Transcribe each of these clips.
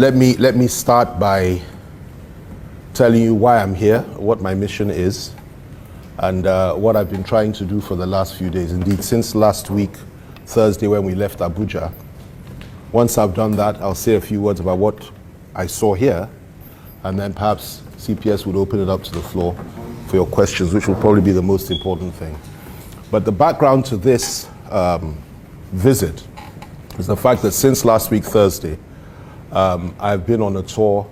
Let me start by telling you why I'm here, what my mission is, and what I've been trying to do for the last few days. Indeed, since last week, Thursday, when we left Abuja. Once I've done that, I'll say a few words about what I saw here, and then perhaps CPS would open it up to the floor for your questions, which will probably be the most important thing. But the background to this visit is the fact that since last week, Thursday, I've been on a tour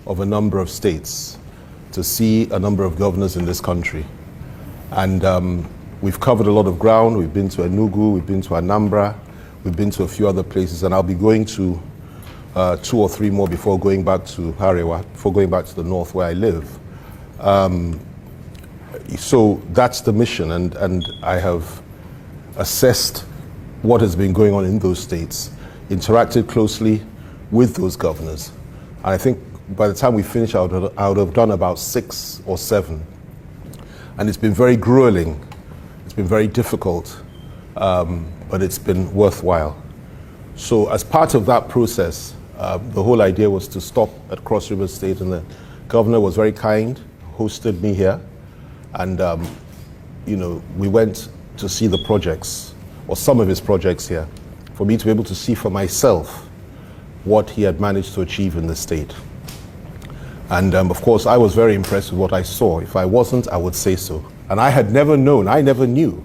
of a number of states to see a number of governors in this country. And we've covered a lot of ground. We've been to Enugu, we've been to Anambra, we've been to a few other places, and I'll be going to 2 or 3 more before going back to Harewa, before going back to the north where I live. So that's the mission, and I have assessed what has been going on in those states, interacted closely with those governors. And I think by the time we finish, I would have done about 6 or 7. And it's been very grueling, it's been very difficult, but it's been worthwhile. So as part of that process, the whole idea was to stop at Cross River State, and the governor was very kind, hosted me here, and we went to see the projects, or some of his projects here, for me to be able to see for myself what he had managed to achieve in the state. And of course, I was very impressed with what I saw. If I wasn't, I would say so. And I had never known, I never knew,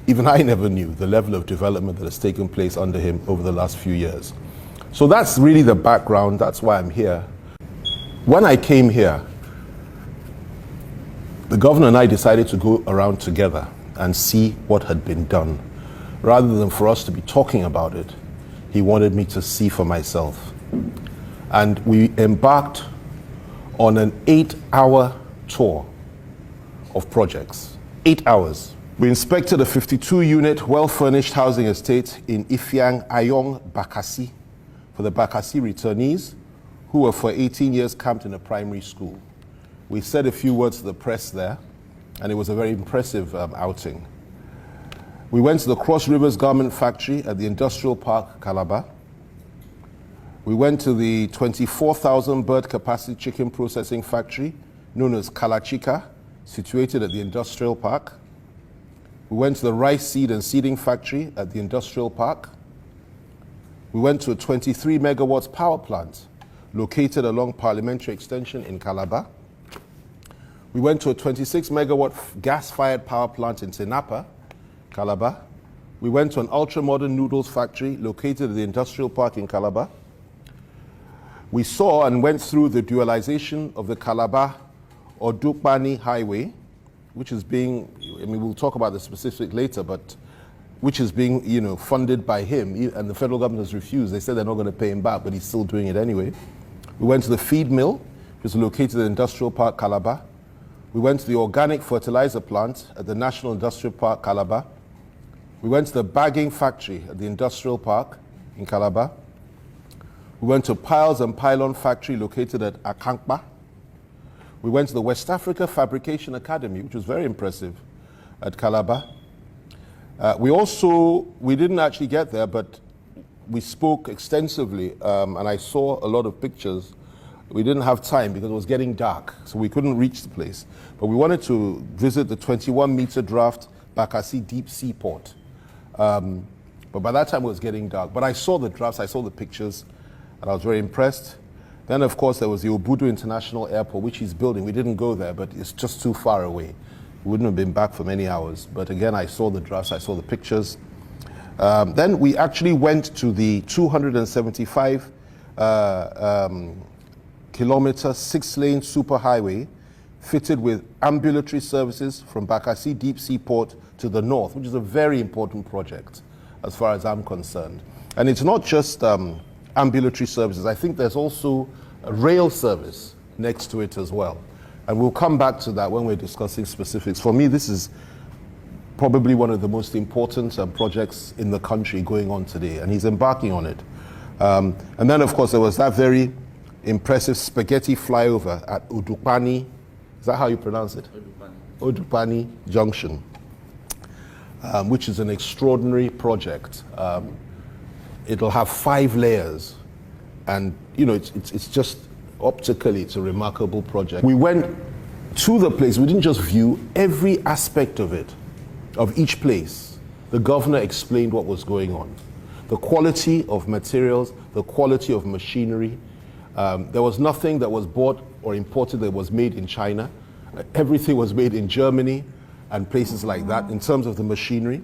even I never knew the level of development that has taken place under him over the last few years. So that's really the background, that's why I'm here. When I came here, the governor and I decided to go around together and see what had been done. Rather than for us to be talking about it, he wanted me to see for myself. And we embarked on an 8-hour tour of projects. 8 hours. We inspected a 52-unit, well-furnished housing estate in Ifiang, Ayong, Bakassi, for the Bakassi returnees who were for 18 years camped in a primary school. We said a few words to the press there, and it was a very impressive outing. We went to the Cross Rivers Garment Factory at the Industrial Park, Calabar. We went to the 24,000 bird capacity chicken processing factory, known as Kalachika, situated at the Industrial Park. We went to the rice seed and seeding factory at the Industrial Park. We went to a 23 megawatts power plant located along Parliamentary Extension in Calabar. We went to a 26 megawatt gas-fired power plant in Tinapa, Calabar. We went to an ultra-modern noodles factory located at the Industrial Park in Calabar. We saw and went through the dualization of the Calabar-Udukpani highway, which is being, we'll talk about the specific later, but which is being, funded by him, and the federal government has refused. They said they're not going to pay him back, but he's still doing it anyway. We went to the feed mill, which is located at the Industrial Park, Calabar. We went to the organic fertilizer plant at the National Industrial Park, Calabar. We went to the bagging factory at the Industrial Park in Calabar. We went to piles and pylon factory located at Akankpa. We went to the West Africa Fabrication Academy, which was very impressive, at Calabar. We didn't actually get there, but we spoke extensively, and I saw a lot of pictures. We didn't have time because it was getting dark, so we couldn't reach the place. But we wanted to visit the 21-meter draft Bakassi deep sea port. But by that time it was getting dark. But I saw the drafts, I saw the pictures, and I was very impressed. Then, of course, there was the Obutu International Airport, which he's building. We didn't go there, but it's just too far away. We wouldn't have been back for many hours. But again, I saw the drafts, I saw the pictures. Then we actually went to the 275 kilometer 6-lane superhighway fitted with ambulatory services from Bakassi Deep Sea Port to the north, which is a very important project as far as I'm concerned. And it's not just ambulatory services. I think there's also a rail service next to it as well. And we'll come back to that when we're discussing specifics. For me, this is probably one of the most important projects in the country going on today, and he's embarking on it. And then, of course, there was that very impressive spaghetti flyover at Udukpani. Is that how you pronounce it? Udukpani Junction, which is an extraordinary project. It'll have 5 layers. And you know, it's just optically, it's a remarkable project. We went to the place. We didn't just view every aspect of it, of each place. The governor explained what was going on. The quality of materials, the quality of machinery. There was nothing that was bought or imported that was made in China. Everything was made in Germany and places like that in terms of the machinery.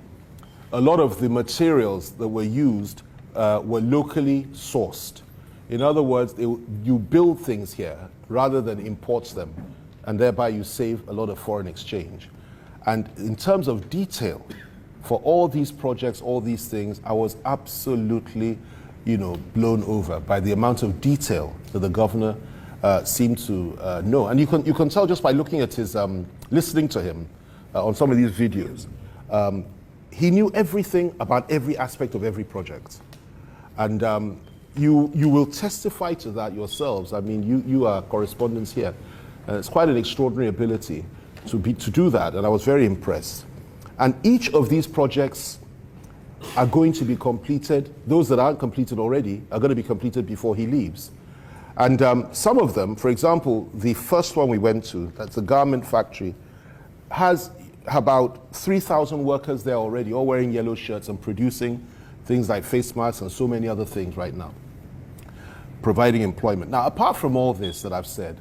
A lot of the materials that were used were locally sourced. In other words, you build things here rather than import them, and thereby you save a lot of foreign exchange. And in terms of detail, for all these projects, all these things, I was absolutely, you know, blown over by the amount of detail that the governor seemed to know. And you can tell just by looking at his, listening to him on some of these videos. He knew everything about every aspect of every project. And you will testify to that yourselves. I mean, you are correspondents here. And it's quite an extraordinary ability to do that, and I was very impressed. And each of these projects are going to be completed. Those that aren't completed already are going to be completed before he leaves. And some of them, for example, the first one we went to, that's the garment factory, has about 3,000 workers there already, all wearing yellow shirts and producing things like face masks and so many other things right now, providing employment. Now, apart from all this that I've said,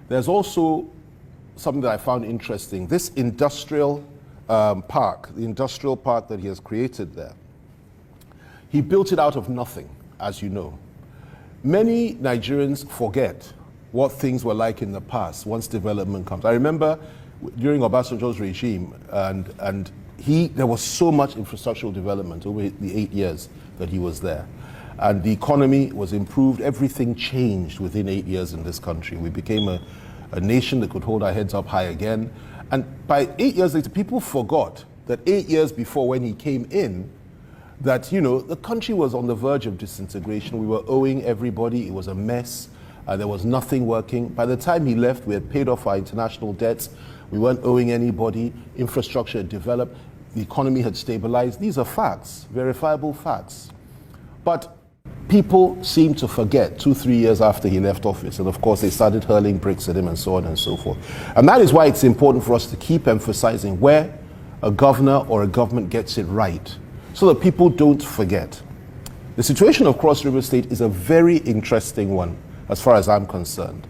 there's also something that I found interesting. This industrial park, the industrial park that he has created there, he built it out of nothing, as you know. Many Nigerians forget what things were like in the past once development comes. I remember during Obasanjo's regime, and there was so much infrastructural development over the 8 years that he was there. And the economy was improved. Everything changed within 8 years in this country. We became a nation that could hold our heads up high again. And by 8 years later, people forgot that 8 years before when he came in, that, you know, the country was on the verge of disintegration. We were owing everybody. It was a mess. There was nothing working. By the time he left, we had paid off our international debts. We weren't owing anybody. Infrastructure had developed. The economy had stabilized. These are facts, verifiable facts. But people seem to forget 2-3 years after he left office. And of course, they started hurling bricks at him and so on and so forth. And that is why it's important for us to keep emphasizing where a governor or a government gets it right, so that people don't forget. The situation of Cross River State is a very interesting one, as far as I'm concerned.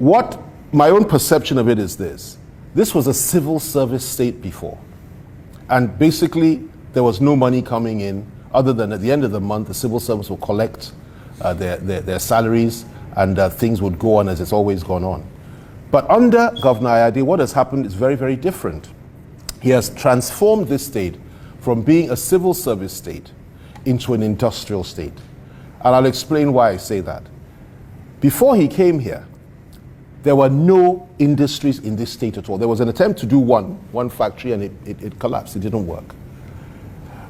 What my own perception of it is this. This was a civil service state before. And basically, there was no money coming in, other than at the end of the month, the civil servants will collect their salaries, and things would go on as it's always gone on. But under Governor Ayade, what has happened is very, very different. He has transformed this state from being a civil service state into an industrial state. And I'll explain why I say that. Before he came here, there were no industries in this state at all. There was an attempt to do one factory, and it collapsed. It didn't work.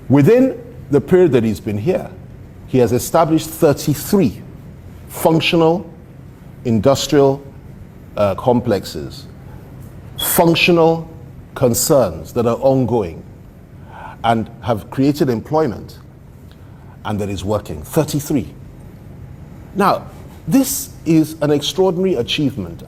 Within the period that he's been here, he has established 33 functional industrial complexes, functional concerns that are ongoing and have created employment, and that is working. 33. Now, this is an extraordinary achievement.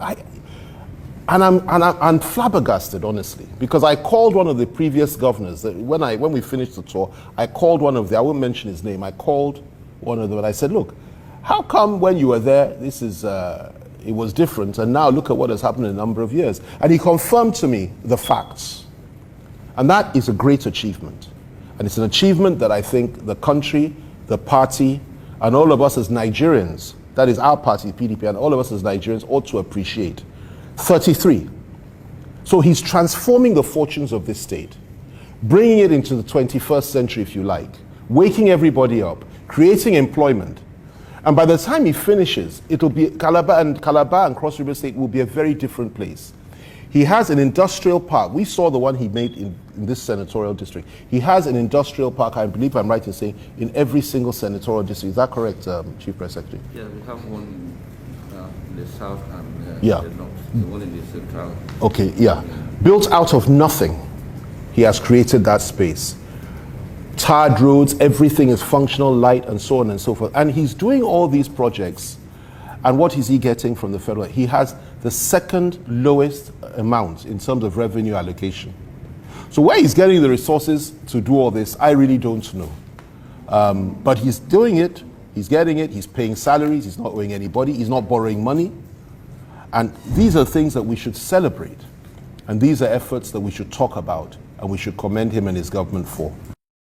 I'm flabbergasted, honestly, because I called one of the previous governors. When we finished the tour, I called one of them. I won't mention his name. I called one of them and I said, look, how come when you were there, it was different, and now look at what has happened in a number of years? And he confirmed to me the facts. And that is a great achievement. And it's an achievement that I think the country, the party, and all of us as Nigerians, that is our party, PDP, and all of us as Nigerians ought to appreciate. 33. So he's transforming the fortunes of this state, bringing it into the 21st century, if you like, waking everybody up, creating employment. And by the time he finishes, it'll be Calabar and Cross River State will be a very different place. He has an industrial park. We saw the one he made in this senatorial district. He has an industrial park, I believe I'm right in saying, in every single senatorial district. Is that correct, Chief Press Secretary? Yeah, we have one in the south and yeah. the north, the one in the central. Okay, yeah. Built out of nothing, he has created that space. tarred roads, everything is functional, light, and so on and so forth. And he's doing all these projects. And what is he getting from the federal? He has the second lowest amount in terms of revenue allocation. So where he's getting the resources to do all this, I really don't know. But he's doing it, he's getting it, he's paying salaries, he's not owing anybody, he's not borrowing money. And these are things that we should celebrate. And these are efforts that we should talk about and we should commend him and his government for.